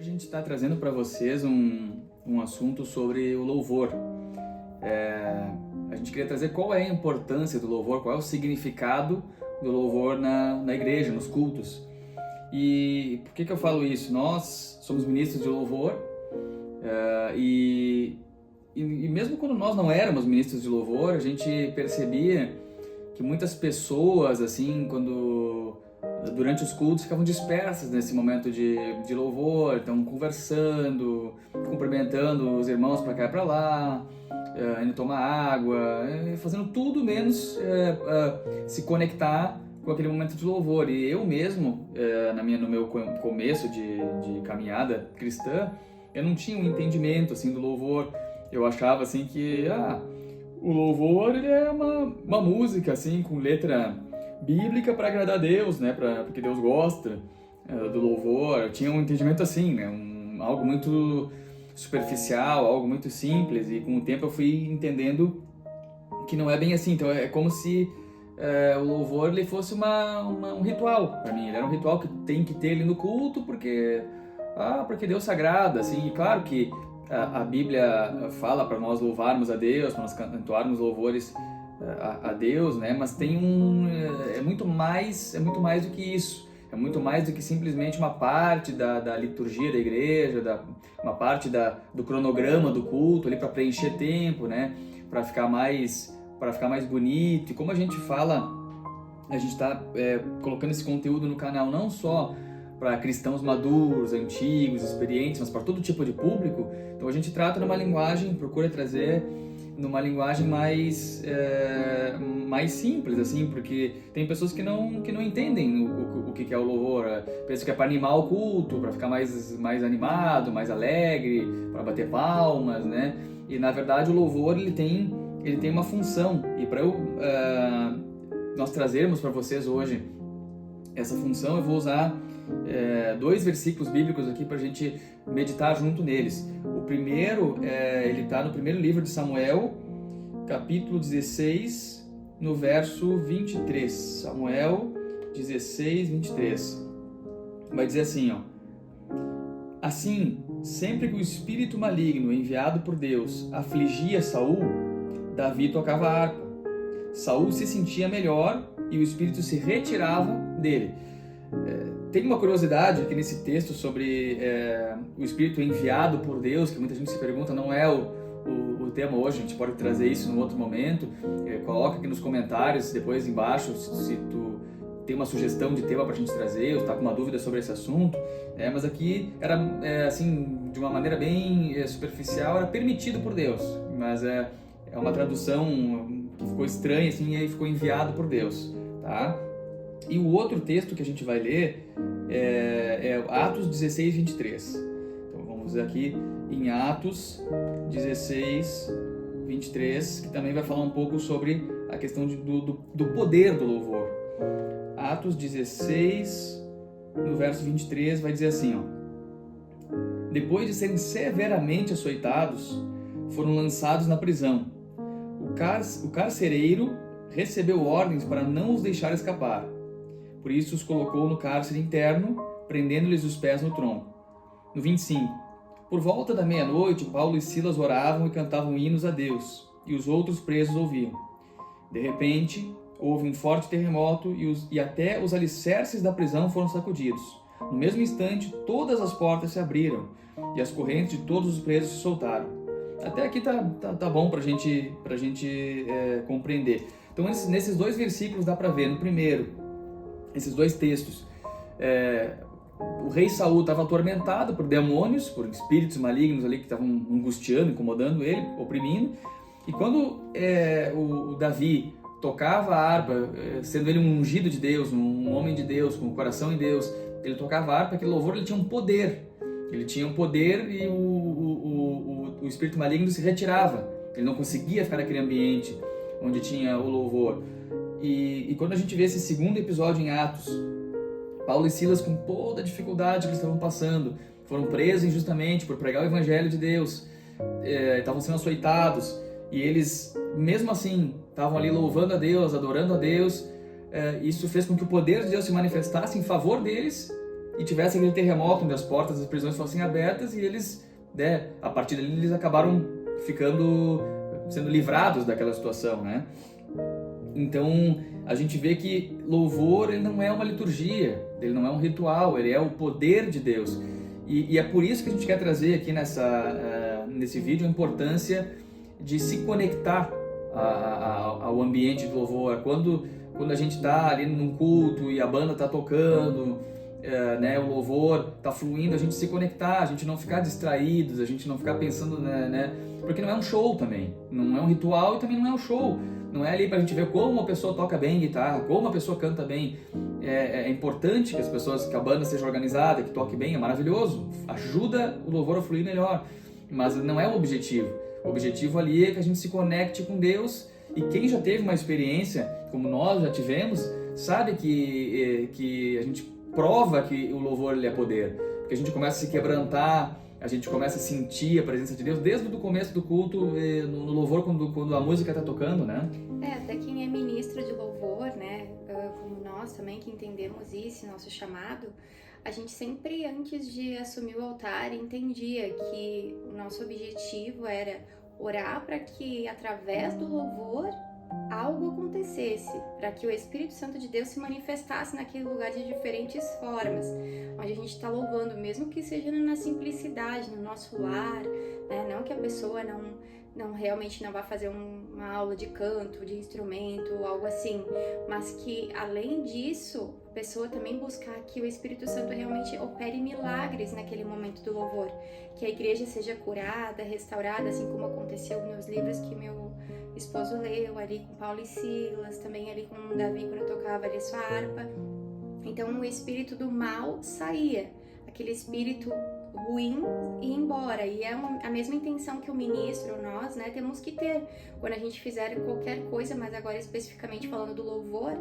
a gente está trazendo para vocês um assunto sobre o louvor. A gente queria trazer qual é a importância do louvor, qual é o significado do louvor na igreja, nos cultos. E por que eu falo isso? Nós somos ministros de louvor e mesmo quando nós não éramos ministros de louvor, a gente percebia que muitas pessoas, assim, durante os cultos, ficavam dispersas nesse momento de louvor, então conversando, cumprimentando os irmãos para cá e para lá, indo tomar água, fazendo tudo menos se conectar com aquele momento de louvor. E eu mesmo, no meu começo de caminhada cristã, eu não tinha um entendimento assim do louvor. Eu achava assim que o louvor ele é uma música assim com letra bíblica para agradar a Deus, né? Porque Deus gosta do louvor. Eu tinha um entendimento assim, né? Algo muito superficial, algo muito simples, e com o tempo eu fui entendendo que não é bem assim. Então é como se o louvor ele fosse um ritual para mim. Ele era um ritual que tem que ter ali no culto porque Deus sagrada, assim. E claro que a Bíblia fala para nós louvarmos a Deus, para nós cantarmos louvores a Deus, né? Mas tem é muito mais do que isso. É muito mais do que simplesmente uma parte da liturgia da igreja, uma parte do cronograma do culto ali para preencher tempo, né? Para ficar mais bonito. E como a gente fala, a gente está colocando esse conteúdo no canal não só para cristãos maduros, antigos, experientes, mas para todo tipo de público. Então a gente trata numa linguagem, procura trazer numa linguagem mais simples, assim, porque tem pessoas que não entendem o que é o louvor. Pensam que é para animar o culto, para ficar mais animado, mais alegre, para bater palmas, né? E na verdade o louvor ele tem uma função, e para nós trazermos para vocês hoje essa função, eu vou usar 2 versículos bíblicos aqui para a gente meditar junto neles. O primeiro, ele está no primeiro livro de Samuel, capítulo 16, no verso 23. Samuel 16, 23. Vai dizer assim, Assim, sempre que o espírito maligno enviado por Deus afligia Saul, Davi tocava harpa. Saul se sentia melhor e o espírito se retirava dele. Tem uma curiosidade aqui nesse texto sobre o espírito enviado por Deus, que muita gente se pergunta, não é o tema hoje, a gente pode trazer isso num outro momento. Coloca aqui nos comentários, depois embaixo, se tu tem uma sugestão de tema para a gente trazer, ou está com uma dúvida sobre esse assunto. Mas aqui era, assim, de uma maneira bem superficial, era permitido por Deus, mas é uma tradução que ficou estranha, assim, e aí ficou enviado por Deus, tá? E o outro texto que a gente vai ler é Atos 16, 23. Então vamos aqui em Atos 16, 23, que também vai falar um pouco sobre a questão do poder do louvor. Atos 16, no verso 23, vai dizer assim, Depois de serem severamente açoitados, foram lançados na prisão. O carcereiro recebeu ordens para não os deixar escapar. Por isso os colocou no cárcere interno, prendendo-lhes os pés no tronco. No 25. Por volta da meia-noite, Paulo e Silas oravam e cantavam hinos a Deus, e os outros presos ouviam. De repente, houve um forte terremoto e até os alicerces da prisão foram sacudidos. No mesmo instante, todas as portas se abriram, e as correntes de todos os presos se soltaram. Até aqui tá bom pra gente compreender. Então, nesses 2 versículos dá para ver, no primeiro, esses 2 textos, o rei Saul estava atormentado por demônios, por espíritos malignos ali que estavam angustiando, incomodando ele, oprimindo. E quando o Davi tocava a harpa, sendo ele um ungido de Deus, um homem de Deus, com o coração em Deus, ele tocava a harpa, aquele louvor ele tinha um poder. Ele tinha um poder e o espírito maligno se retirava. Ele não conseguia ficar naquele ambiente onde tinha o louvor. E quando a gente vê esse segundo episódio em Atos, Paulo e Silas, com toda a dificuldade que eles estavam passando, foram presos injustamente por pregar o evangelho de Deus, estavam sendo açoitados, e eles, mesmo assim, estavam ali louvando a Deus, adorando a Deus. Isso fez com que o poder de Deus se manifestasse em favor deles e tivesse aquele terremoto onde as portas das prisões fossem abertas e eles, né, a partir dali eles acabaram sendo livrados daquela situação, né? Então a gente vê que louvor, ele não é uma liturgia, ele não é um ritual, ele é o poder de Deus. E é por isso que a gente quer trazer aqui nesse vídeo a importância de se conectar ao ambiente de louvor. Quando a gente está ali num culto e a banda está tocando, né, o louvor está fluindo, a gente se conectar, a gente não ficar distraídos, a gente não ficar pensando, né, porque não é um show também, não é um ritual e também não é um show. Não é ali pra gente ver como uma pessoa toca bem guitarra, como uma pessoa canta bem. É importante que a banda seja organizada, que toque bem, é maravilhoso. Ajuda o louvor a fluir melhor. Mas não é o objetivo. O objetivo ali é que a gente se conecte com Deus. E quem já teve uma experiência, como nós já tivemos, sabe que a gente prova que o louvor ele é poder. Porque a gente começa a se quebrantar, a gente começa a sentir a presença de Deus desde o começo do culto, no louvor, quando a música está tocando, né? Até quem é ministro de louvor, né, como nós também, que entendemos isso, nosso chamado, a gente sempre, antes de assumir o altar, entendia que o nosso objetivo era orar para que, através do louvor, algo acontecesse, para que o Espírito Santo de Deus se manifestasse naquele lugar de diferentes formas, onde a gente está louvando, mesmo que seja na simplicidade, no nosso lar, né? Não que a pessoa não realmente não vá fazer uma aula de canto, de instrumento, algo assim, mas que, além disso, a pessoa também buscar que o Espírito Santo realmente opere milagres naquele momento do louvor, que a igreja seja curada, restaurada, assim como aconteceu nos livros que meu esposo leu, ali com Paulo e Silas, também ali com Davi quando tocava ali sua harpa. Então o espírito do mal saía, aquele espírito ruim ia embora, e é a mesma intenção que o ministro, nós, né, temos que ter quando a gente fizer qualquer coisa, mas agora especificamente falando do louvor,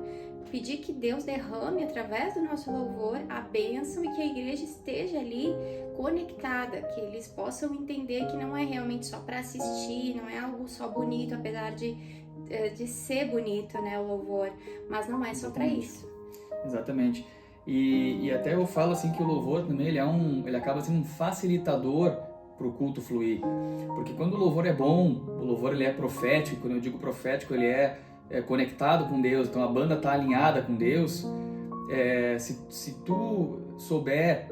pedir que Deus derrame através do nosso louvor a bênção e que a igreja esteja ali conectada, que eles possam entender que não é realmente só para assistir, não é algo só bonito, apesar de ser bonito, né, o louvor, mas não é só para isso. Exatamente. E até eu falo assim que o louvor também ele acaba sendo um facilitador para o culto fluir, porque quando o louvor é bom, o louvor ele é profético. Quando eu digo profético, ele é conectado com Deus, então a banda está alinhada com Deus. Se tu souber,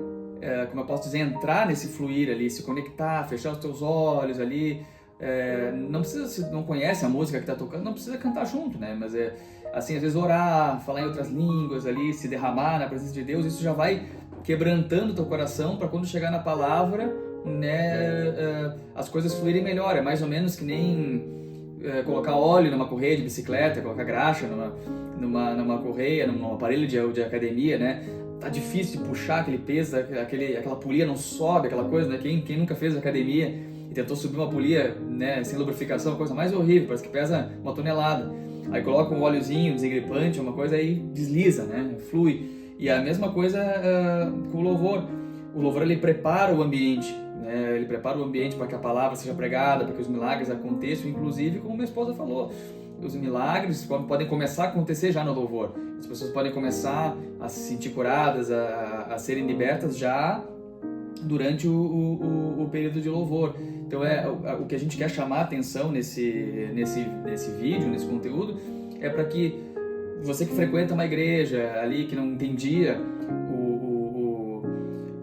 como eu posso dizer, entrar nesse fluir ali, se conectar, fechar os teus olhos ali, não precisa, se não conhece a música que está tocando, não precisa cantar junto, né? Mas assim, às vezes orar, falar em outras línguas ali, se derramar na presença de Deus, isso já vai quebrantando o teu coração para quando chegar na palavra, né, as coisas fluírem melhor. É mais ou menos que nem colocar óleo numa correia de bicicleta, colocar graxa numa correia, num aparelho de academia, né? Tá difícil de puxar aquele peso, aquela polia não sobe, aquela coisa, né? Quem nunca fez academia e tentou subir uma polia, né, sem lubrificação, a coisa mais horrível, parece que pesa 1 tonelada. Aí coloca um óleozinho desengripante, uma coisa, aí desliza, né? Flui. E a mesma coisa com o louvor. O louvor ele prepara o ambiente, né? Ele prepara o ambiente para que a palavra seja pregada, para que os milagres aconteçam, inclusive, como minha esposa falou, os milagres podem começar a acontecer já no louvor. As pessoas podem começar a se sentir curadas, a serem libertas já durante o período de louvor. Então o que a gente quer chamar a atenção nesse vídeo, nesse conteúdo, é para que você que frequenta uma igreja ali, que não entendia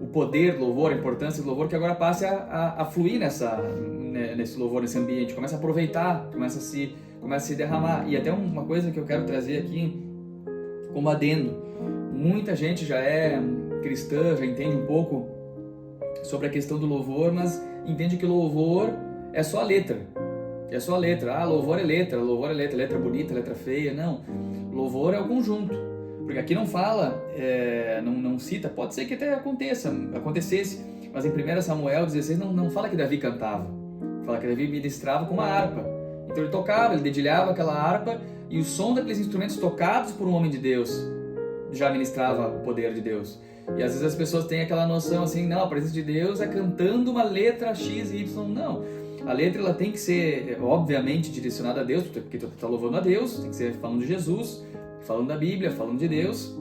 o poder do louvor, a importância do louvor, que agora passe a fluir nesse louvor, nesse ambiente, comece a aproveitar, comece a se derramar. E até uma coisa que eu quero trazer aqui como adendo: muita gente já é cristã, já entende um pouco sobre a questão do louvor, mas entende que louvor é só a letra. É só a letra. louvor é letra letra bonita, letra feia. Não, louvor é o conjunto. Porque aqui não fala, não cita, pode ser que até acontecesse, mas em 1 Samuel 16 não fala que Davi cantava. Fala que Davi ministrava com uma harpa. Então ele tocava, ele dedilhava aquela harpa, e o som daqueles instrumentos tocados por um homem de Deus já ministrava o poder de Deus. E às vezes as pessoas têm aquela noção assim, não, a presença de Deus é cantando uma letra X e Y. Não, a letra ela tem que ser, obviamente, direcionada a Deus, porque tu está louvando a Deus, tem que ser falando de Jesus, falando da Bíblia, falando de Deus.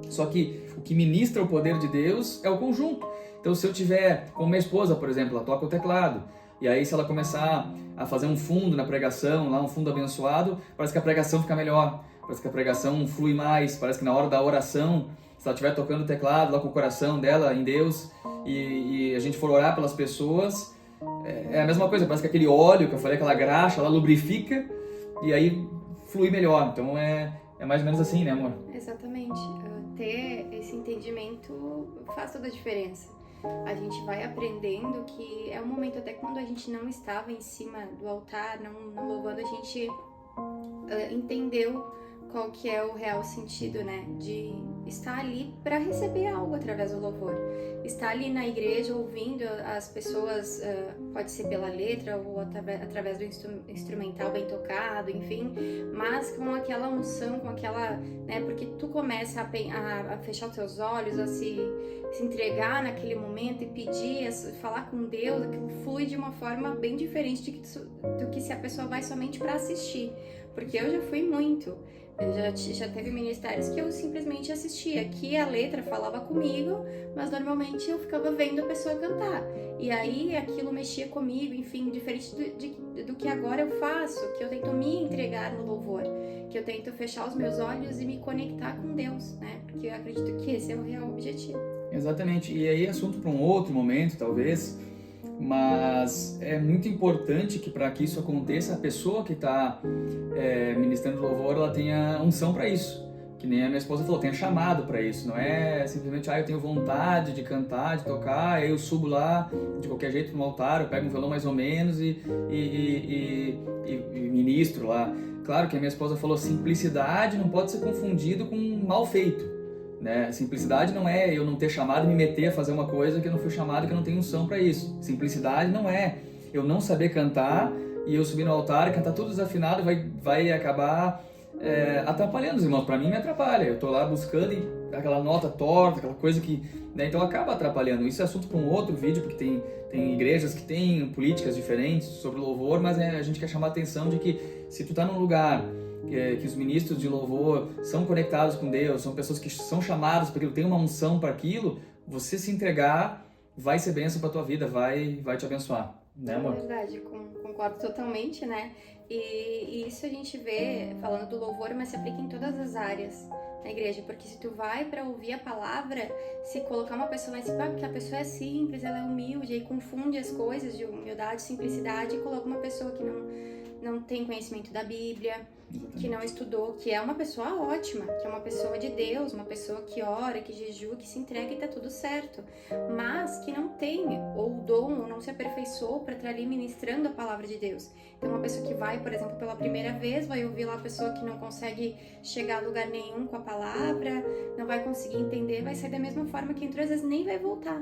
Só que o que ministra o poder de Deus é o conjunto. Então, se eu tiver, como minha esposa, por exemplo, ela toca o teclado, e aí se ela começar a fazer um fundo na pregação, lá um fundo abençoado, parece que a pregação fica melhor, parece que a pregação flui mais, parece que na hora da oração, se ela estiver tocando o teclado lá com o coração dela em Deus, e a gente for orar pelas pessoas, é a mesma coisa, parece que aquele óleo que eu falei, aquela graxa, ela lubrifica, e aí flui melhor. Então é mais ou menos assim, né, amor? Exatamente. Ter esse entendimento faz toda a diferença. A gente vai aprendendo que é um momento, até quando a gente não estava em cima do altar, não louvando, a gente entendeu qual que é o real sentido, né, de estar ali para receber algo através do louvor. Estar ali na igreja ouvindo as pessoas, pode ser pela letra ou através do instrumental bem tocado, enfim, mas com aquela unção, com aquela, né, porque tu começa a fechar os teus olhos, a se entregar naquele momento e pedir, falar com Deus, aquilo flui de uma forma bem diferente do que se a pessoa vai somente para assistir. Porque eu já fui muito. Já teve ministérios que eu simplesmente assistia. Aqui a letra falava comigo, mas normalmente eu ficava vendo a pessoa cantar. E aí aquilo mexia comigo, enfim, diferente do que agora eu faço, que eu tento me entregar no louvor, que eu tento fechar os meus olhos e me conectar com Deus, né? Porque eu acredito que esse é o real objetivo. Exatamente. E aí assunto para um outro momento, talvez, mas é muito importante que para que isso aconteça, a pessoa que está ministrando louvor, ela tenha unção para isso. Que nem a minha esposa falou, tenha chamado para isso. Não é simplesmente, eu tenho vontade de cantar, de tocar, aí eu subo lá de qualquer jeito no altar, eu pego um violão mais ou menos e ministro lá. Claro que a minha esposa falou, simplicidade não pode ser confundido com mal feito. Né? Simplicidade não é eu não ter chamado e me meter a fazer uma coisa que eu não fui chamado, que eu não tenho unção para isso. Simplicidade não é eu não saber cantar e eu subir no altar e cantar tudo desafinado e vai acabar atrapalhando os irmãos. Para mim me atrapalha. Eu tô lá buscando e aquela nota torta, aquela coisa que... Né? Então acaba atrapalhando. Isso é assunto para um outro vídeo, porque tem igrejas que têm políticas diferentes sobre louvor, mas a gente quer chamar a atenção de que se tu tá num lugar que os ministros de louvor são conectados com Deus, são pessoas que são chamadas para aquilo, tem uma unção para aquilo, você se entregar vai ser bênção para tua vida, vai te abençoar, né, amor? É verdade, concordo totalmente, né? E isso a gente vê falando do louvor, mas se aplica em todas as áreas na igreja, porque se tu vai para ouvir a palavra, se colocar uma pessoa mais porque a pessoa é simples, ela é humilde, aí confunde as coisas de humildade, simplicidade, e coloca uma pessoa que não tem conhecimento da Bíblia, que não estudou, que é uma pessoa ótima, que é uma pessoa de Deus, uma pessoa que ora, que jejua, que se entrega e tá tudo certo, mas que não tem ou o dom, ou não se aperfeiçoou para estar ali ministrando a palavra de Deus. Então uma pessoa que vai, por exemplo, pela primeira vez, vai ouvir lá a pessoa que não consegue chegar a lugar nenhum com a palavra, não vai conseguir entender, vai sair da mesma forma que entrou, às vezes nem vai voltar.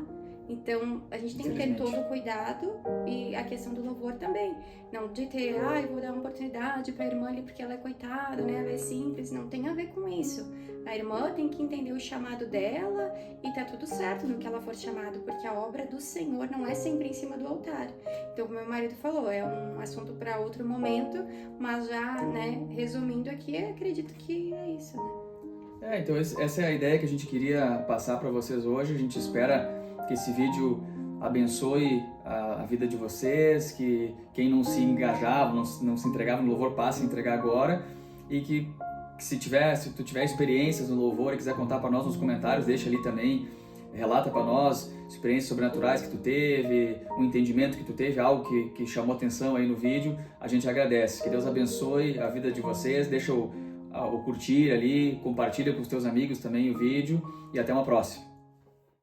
Então, a gente tem que ter todo o cuidado e a questão do louvor também. Não de ter, eu vou dar uma oportunidade pra irmã ali porque ela é coitada, né? Ela é simples. Não tem a ver com isso. A irmã tem que entender o chamado dela e tá tudo certo no que ela for chamado, porque a obra do Senhor não é sempre em cima do altar. Então, como meu marido falou, é um assunto para outro momento, mas já, né, resumindo aqui, acredito que é isso, né? Então essa é a ideia que a gente queria passar para vocês hoje. A gente espera que esse vídeo abençoe a vida de vocês, que quem não se engajava, não se entregava no louvor, passe a entregar agora, e que se tu tiver experiências no louvor e quiser contar para nós nos comentários, deixa ali também, relata para nós experiências sobrenaturais que tu teve, um entendimento que tu teve, algo que chamou atenção aí no vídeo, a gente agradece. Que Deus abençoe a vida de vocês, deixa o curtir ali, compartilha com os teus amigos também o vídeo, e até uma próxima.